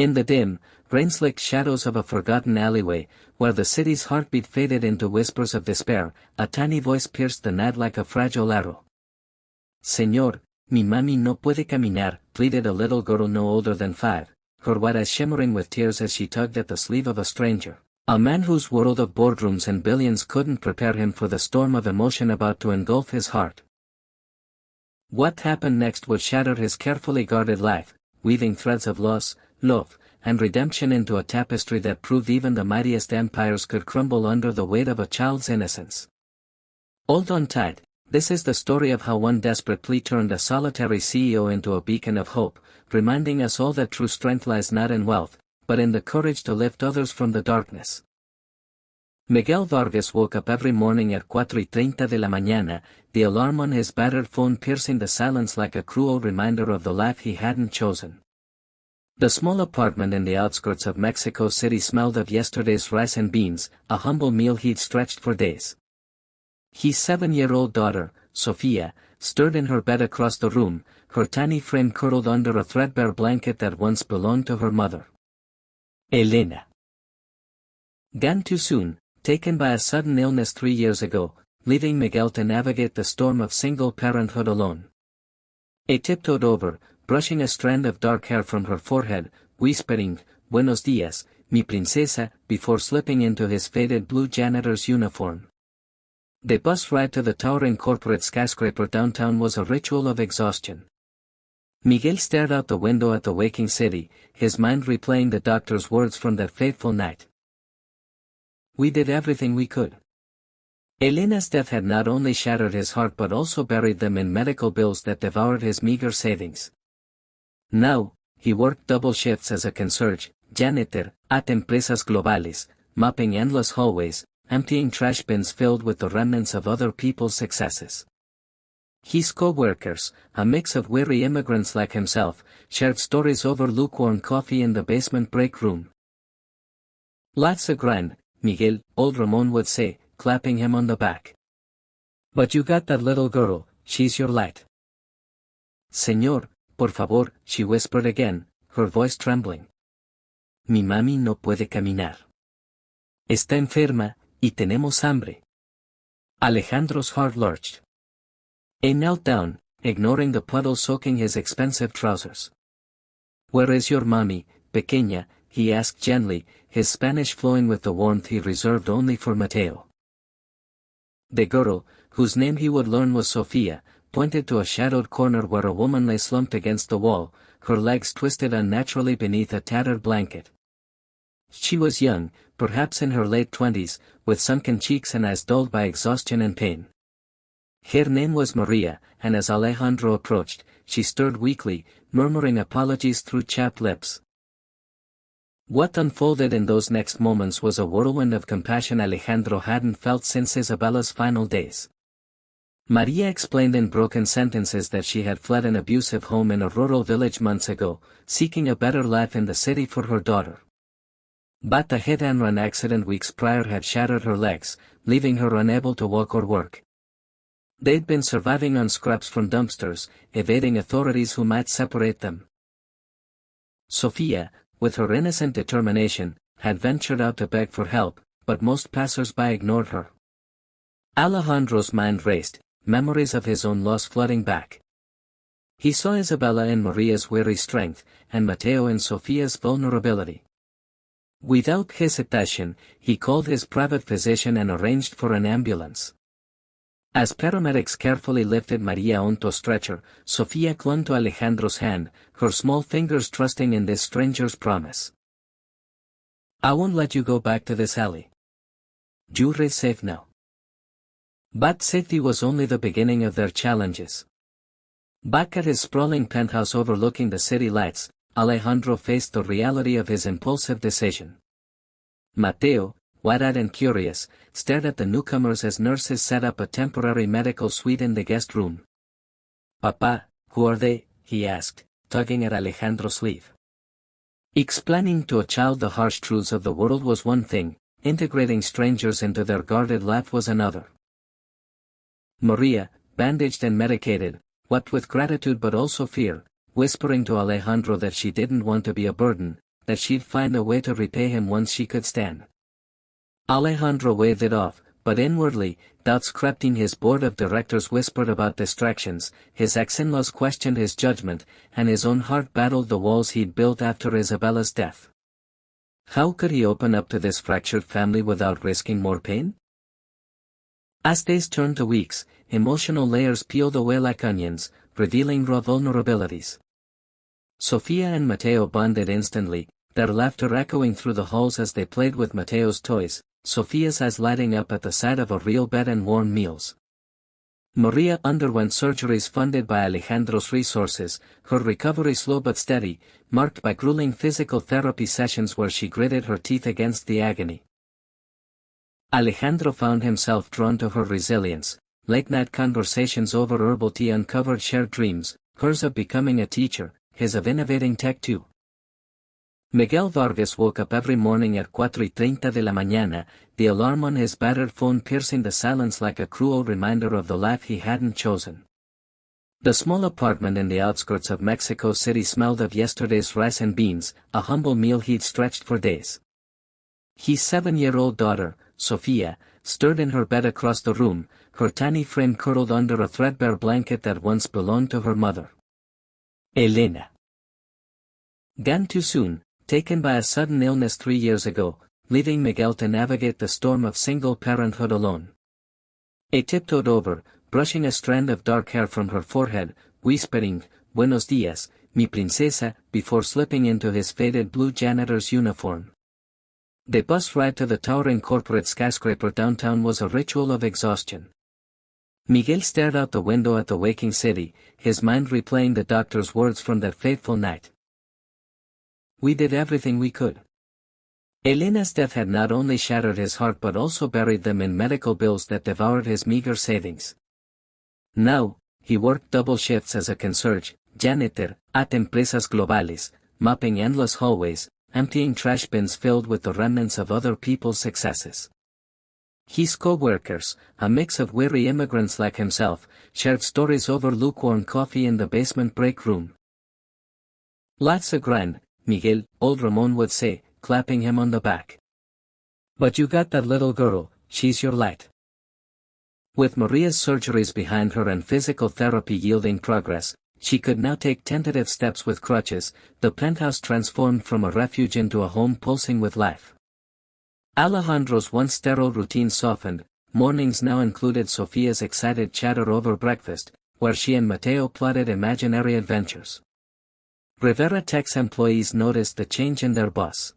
In the dim, rain-slicked shadows of a forgotten alleyway, where the city's heartbeat faded into whispers of despair, a tiny voice pierced the night like a fragile arrow. Señor, mi mami no puede caminar, pleaded a little girl no older than 5, her white eyes shimmering with tears as she tugged at the sleeve of a stranger, a man whose world of boardrooms and billions couldn't prepare him for the storm of emotion about to engulf his heart. What happened next would shatter his carefully guarded life, weaving threads of loss, love, and redemption into a tapestry that proved even the mightiest empires could crumble under the weight of a child's innocence. Hold on tight, this is the story of how one desperate plea turned a solitary CEO into a beacon of hope, reminding us all that true strength lies not in wealth, but in the courage to lift others from the darkness. Miguel Vargas woke up every morning at 4:30 de la mañana, the alarm on his battered phone piercing the silence like a cruel reminder of the life he hadn't chosen. The small apartment in the outskirts of Mexico City smelled of yesterday's rice and beans, a humble meal he'd stretched for days. His 7-year-old daughter, Sofia, stirred in her bed across the room, her tiny frame curled under a threadbare blanket that once belonged to her mother. Elena. Gone too soon, taken by a sudden illness 3 years ago, leaving Miguel to navigate the storm of single parenthood alone. He tiptoed over, brushing a strand of dark hair from her forehead, whispering, "Buenos días, mi princesa," before slipping into his faded blue janitor's uniform. The bus ride to the towering corporate skyscraper downtown was a ritual of exhaustion. Miguel stared out the window at the waking city, his mind replaying the doctor's words from that fateful night. "We did everything we could." Elena's death had not only shattered his heart but also buried them in medical bills that devoured his meager savings. Now, he worked double shifts as a concierge, janitor, at empresas globales, mopping endless hallways, emptying trash bins filled with the remnants of other people's successes. His co-workers, a mix of weary immigrants like himself, shared stories over lukewarm coffee in the basement break room. "Life's a grind, Miguel," old Ramon would say, clapping him on the back. "But you got that little girl, she's your light." "Señor, por favor," she whispered again, her voice trembling. "Mi mami no puede caminar. Está enferma, y tenemos hambre." Alejandro's heart lurched. He knelt down, ignoring the puddle soaking his expensive trousers. "Where is your mami, pequeña?" he asked gently, his Spanish flowing with the warmth he reserved only for Mateo. The girl, whose name he would learn was Sofia, pointed to a shadowed corner where a woman lay slumped against the wall, her legs twisted unnaturally beneath a tattered blanket. She was young, perhaps in her late 20s, with sunken cheeks and eyes dulled by exhaustion and pain. Her name was Maria, and as Alejandro approached, she stirred weakly, murmuring apologies through chapped lips. What unfolded in those next moments was a whirlwind of compassion Alejandro hadn't felt since Isabella's final days. Maria explained in broken sentences that she had fled an abusive home in a rural village months ago, seeking a better life in the city for her daughter. But a hit-and-run accident weeks prior had shattered her legs, leaving her unable to walk or work. They'd been surviving on scraps from dumpsters, evading authorities who might separate them. Sofia, with her innocent determination, had ventured out to beg for help, but most passers-by ignored her. Alejandro's mind raced, memories of his own loss flooding back. He saw Isabella in Maria's weary strength, and Mateo in Sofia's vulnerability. Without hesitation, he called his private physician and arranged for an ambulance. As paramedics carefully lifted Maria onto a stretcher, Sofia clung to Alejandro's hand, her small fingers trusting in this stranger's promise. "I won't let you go back to this alley. You're safe now." But safety was only the beginning of their challenges. Back at his sprawling penthouse overlooking the city lights, Alejandro faced the reality of his impulsive decision. Mateo, wide-eyed and curious, stared at the newcomers as nurses set up a temporary medical suite in the guest room. "Papá, who are they?" he asked, tugging at Alejandro's sleeve. Explaining to a child the harsh truths of the world was one thing, integrating strangers into their guarded life was another. Maria, bandaged and medicated, wept with gratitude but also fear, whispering to Alejandro that she didn't want to be a burden, that she'd find a way to repay him once she could stand. Alejandro waved it off, but inwardly, doubts crept in. His board of directors whispered about distractions, his ex-in-laws questioned his judgment, and his own heart battled the walls he'd built after Isabella's death. How could he open up to this fractured family without risking more pain? As days turned to weeks, emotional layers peeled away like onions, revealing raw vulnerabilities. Sofia and Mateo bonded instantly, their laughter echoing through the halls as they played with Mateo's toys, Sofia's eyes lighting up at the sight of a real bed and warm meals. Maria underwent surgeries funded by Alejandro's resources, her recovery slow but steady, marked by grueling physical therapy sessions where she gritted her teeth against the agony. Alejandro found himself drawn to her resilience. Late-night conversations over herbal tea uncovered shared dreams, hers of becoming a teacher, his of innovating tech too. Miguel Vargas woke up every morning at 4:30 de la mañana, the alarm on his battered phone piercing the silence like a cruel reminder of the life he hadn't chosen. The small apartment in the outskirts of Mexico City smelled of yesterday's rice and beans, a humble meal he'd stretched for days. His 7-year-old daughter, Sofia, stirred in her bed across the room, her tiny frame curled under a threadbare blanket that once belonged to her mother. Elena. Gone too soon, taken by a sudden illness 3 years ago, leaving Miguel to navigate the storm of single parenthood alone. He tiptoed over, brushing a strand of dark hair from her forehead, whispering, "Buenos días, mi princesa," before slipping into his faded blue janitor's uniform. The bus ride to the towering corporate skyscraper downtown was a ritual of exhaustion. Miguel stared out the window at the waking city, his mind replaying the doctor's words from that fateful night. "We did everything we could." Elena's death had not only shattered his heart but also buried them in medical bills that devoured his meager savings. Now, he worked double shifts as a concierge, janitor, at empresas globales, mopping endless hallways, emptying trash bins filled with the remnants of other people's successes. His co-workers, a mix of weary immigrants like himself, shared stories over lukewarm coffee in the basement break room. "Life's a grind, Miguel," old Ramon would say, clapping him on the back. "But you got that little girl, she's your light." With Maria's surgeries behind her and physical therapy yielding progress, she could now take tentative steps with crutches, the penthouse transformed from a refuge into a home pulsing with life. Alejandro's once sterile routine softened, mornings now included Sofia's excited chatter over breakfast, where she and Mateo plotted imaginary adventures. Rivera Tech's employees noticed the change in their boss.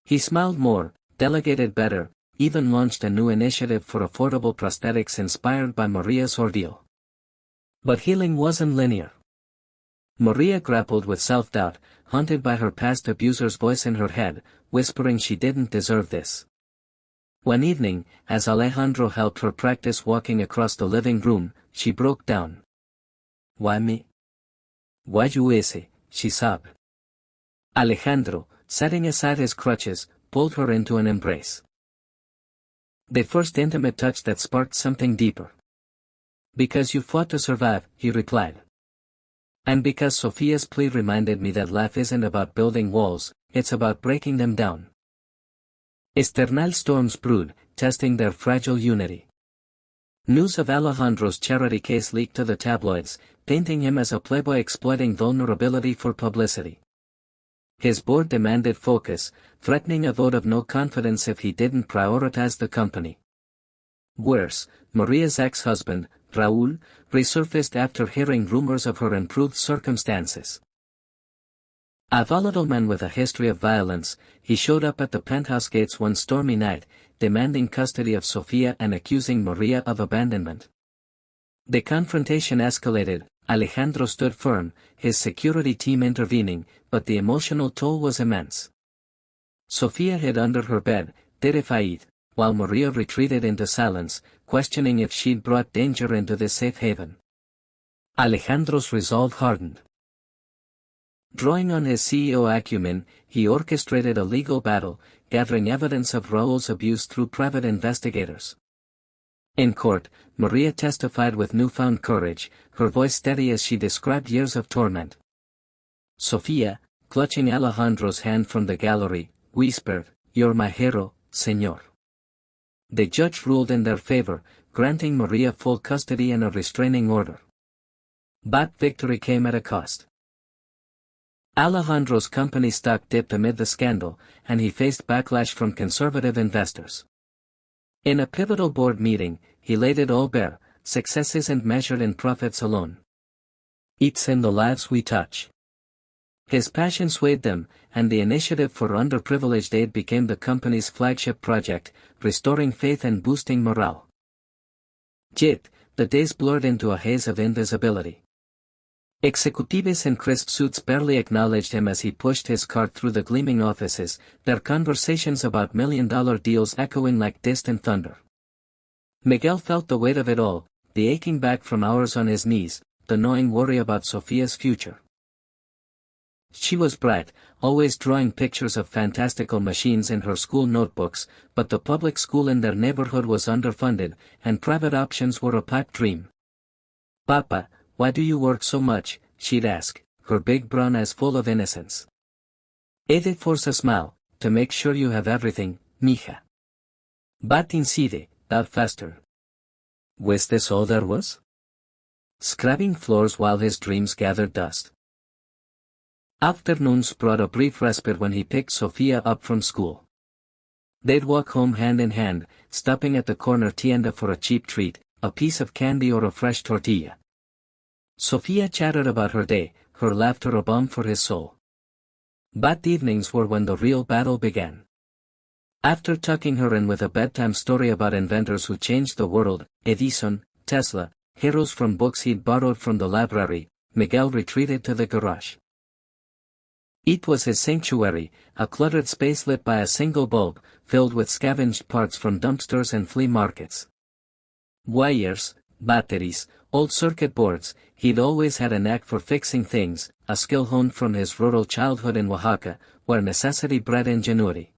He smiled more, delegated better, even launched a new initiative for affordable prosthetics inspired by Maria's ordeal. But healing wasn't linear. Maria grappled with self-doubt, haunted by her past abuser's voice in her head, whispering she didn't deserve this. One evening, as Alejandro helped her practice walking across the living room, she broke down. "Why me? Why you ese?" she sobbed. Alejandro, setting aside his crutches, pulled her into an embrace. The first intimate touch that sparked something deeper. "Because you fought to survive," he replied. "And because Sofia's plea reminded me that life isn't about building walls, it's about breaking them down." External storms brewed, testing their fragile unity. News of Alejandro's charity case leaked to the tabloids, painting him as a playboy exploiting vulnerability for publicity. His board demanded focus, threatening a vote of no confidence if he didn't prioritize the company. Worse, Maria's ex-husband, Raúl, resurfaced after hearing rumors of her improved circumstances. A volatile man with a history of violence, he showed up at the penthouse gates one stormy night, demanding custody of Sofia and accusing Maria of abandonment. The confrontation escalated, Alejandro stood firm, his security team intervening, but the emotional toll was immense. Sofia hid under her bed, terrified, while Maria retreated into silence, questioning if she'd brought danger into this safe haven. Alejandro's resolve hardened. Drawing on his CEO acumen, he orchestrated a legal battle, gathering evidence of Raúl's abuse through private investigators. In court, Maria testified with newfound courage, her voice steady as she described years of torment. Sofia, clutching Alejandro's hand from the gallery, whispered, "You're my hero, Señor." The judge ruled in their favor, granting Maria full custody and a restraining order. But victory came at a cost. Alejandro's company stock dipped amid the scandal, and he faced backlash from conservative investors. In a pivotal board meeting, he laid it all bare: success isn't measured in profits alone. It's in the lives we touch. His passion swayed them, and the initiative for underprivileged aid became the company's flagship project, restoring faith and boosting morale. Yet, the days blurred into a haze of invisibility. Executives in crisp suits barely acknowledged him as he pushed his cart through the gleaming offices, their conversations about million-dollar deals echoing like distant thunder. Miguel felt the weight of it all, the aching back from hours on his knees, the gnawing worry about Sofia's future. She was bright, always drawing pictures of fantastical machines in her school notebooks, but the public school in their neighborhood was underfunded, and private options were a pipe dream. "Papa, why do you work so much?" she'd ask, her big brown eyes full of innocence. "He de force a smile, to make sure you have everything, mija." "But incide, that faster." Was this all there was? Scrubbing floors while his dreams gathered dust. Afternoons brought a brief respite when he picked Sofia up from school. They'd walk home hand in hand, stopping at the corner tienda for a cheap treat, a piece of candy or a fresh tortilla. Sofia chattered about her day, her laughter a balm for his soul. But evenings were when the real battle began. After tucking her in with a bedtime story about inventors who changed the world, Edison, Tesla, heroes from books he'd borrowed from the library, Miguel retreated to the garage. It was his sanctuary, a cluttered space lit by a single bulb, filled with scavenged parts from dumpsters and flea markets. Wires, batteries, old circuit boards, he'd always had a knack for fixing things, a skill honed from his rural childhood in Oaxaca, where necessity bred ingenuity.